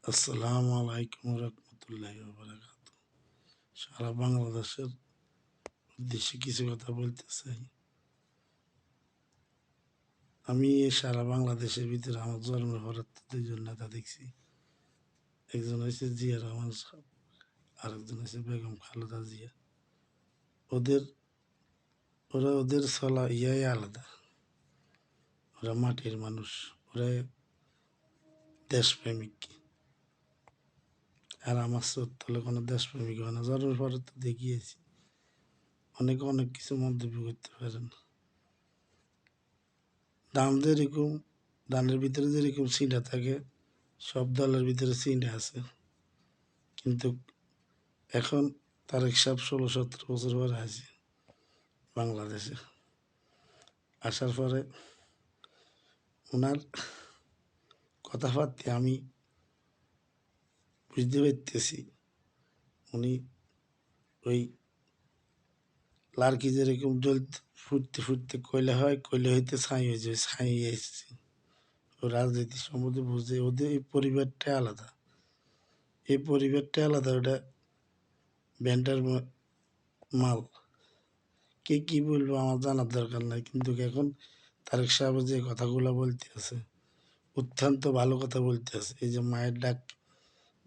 আসসালামু আলাইকুম রহমতুল্লাহি ওয়া বারাকাতুহু। সারা বাংলাদেশের উদ্দেশ্যে কিছু কথা বলতে চাই। আমি এই সারা বাংলাদেশের ভিতরে আমার জন্মের পর দুইজন নেতা দেখছি। একজন হচ্ছে জিয়া রহমান সাহেব, আরেকজন হচ্ছে বেগম খালেদা জিয়া। ওদের ওদের চলা ইয়াই আলাদা। ওরা মাটির মানুষ, ওরা দেশপ্রেমিক। আর আমার চোদ্দলে কোনো দেশপ্রেমিক হয় না। জন্মের পরে তো দেখিয়েছি, অনেকে অনেক কিছু মন্তব্য করতে পারেন। ধানের ভিতরে যেরকম সিঁড়া থাকে, সব দলের ভিতরে সিঁড়া আছে। কিন্তু এখন তারেক সাহেব 16-17 বছর পরে আছে বাংলাদেশে। আসার পরে ওনার কথাবার্তা আমি বুঝতে পারতেছি, উনি ওই লার্কি যেরকম জ্বলতে ফুটতে ফুটতে কয়লা হয়, কয়লা হইতে ছাই হয়ে যায়, ছাই এসছে। ও রাজনীতি সম্বন্ধে বুঝে, ওদের এই পরিবারটা আলাদা। এই পরিবারটা আলাদা, ওটা ব্যান্ডার মাল। কে কি বলবো আমার জানার দরকার নাই, কিন্তু এখন তারেক সাহেব যে কথাগুলো বলতে আছে, অত্যন্ত ভালো কথা বলতে আছে। এই যে মায়ের ডাক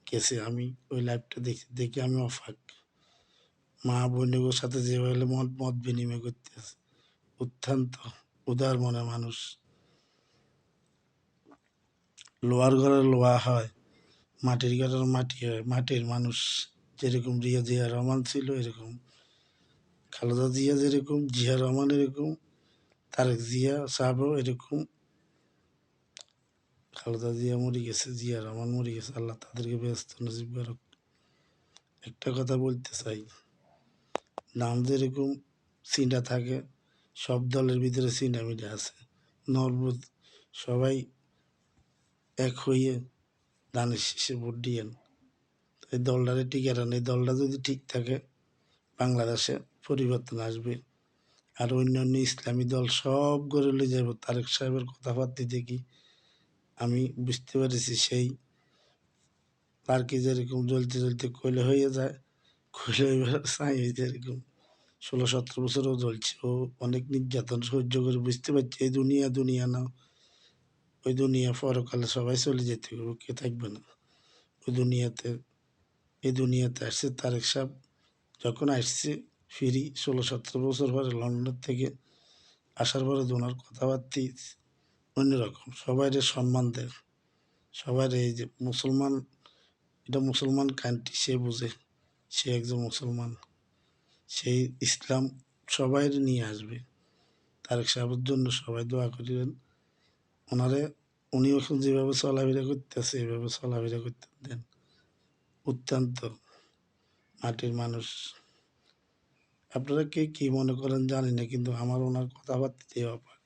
গেছে, আমি ওই লাইভটা দেখে আমি অবাক। মা বোনের সাথে যেভাবে মত মত বিনিময় করতে আছে, অত্যন্ত উদার মনে মানুষ। লোহার ঘরের লোহা হয়, মাটির ঘরের মাটি হয়। মাটির মানুষ যেরকম জিয়া রহমান ছিল, এরকম খালেদা জিয়া যেরকম, জিয়া রহমান এরকম, তারেক জিয়া সাহেবও এরকম। খালেদা জিয়া মরে গেছে, জিয়া রহমান মরে গেছে, আল্লাহ তাদেরকে ব্যস্ত নজিব করুক। একটা কথা বলতে চাই, নাম যেরকম চিন্তা থাকে, সব দলের ভিতরে চিন্তা মিটা আছে। নরবত সবাই এক হইয়ে ধানের শীষে ভোট দিয়েন, এই দলটারে টিকে রান। এই দলটা যদি ঠিক থাকে, বাংলাদেশে পরিবর্তন আসবে। আর অন্যান্য ইসলামী দল সব গড়ে নিয়ে যাব। তারেক সাহেবের কথাবার্তা দেখি আমি বুঝতে পেরেছি, সেই পার্কে যেরকম জ্বলতে জ্বলতে কয়লা হয়ে যায়, কয়লা এবার ছাই হয়ে যায়। এরকম 16-17 বছরও জ্বলছে। ও অনেক নির্যাতন সহ্য করে, বুঝতে পারছে এই দুনিয়া দুনিয়া না, ওই দুনিয়া পরকালে সবাই চলে যেতে হবে, কে থাকবে না ওই দুনিয়াতে। এই দুনিয়াতে আসছে তারেক সাহেব, যখন আসছে ফিরি 16-17 বছর পরে লন্ডন থেকে আসার পরে ওনার কথাবার্তা অন্যরকম। সবাই সম্মান দেয়, সবাই এই যে মুসলমান, এটা মুসলমান কান্ট্রি, সে বুঝে, সে একজন মুসলমান, সেই ইসলাম সবাই নিয়ে আসবে। তারেক সাহেবের জন্য সবাই দোয়া করিলেন। ওনারে, উনি এখন যেভাবে চলাফেরা করতেছে, এভাবে চলাফেরা করতে দেন। অত্যন্ত মাটির মানুষ। আপনারা কে কি মনে করেন জানি না, কিন্তু আমার ওনার কথাবার্তাতে অবাক।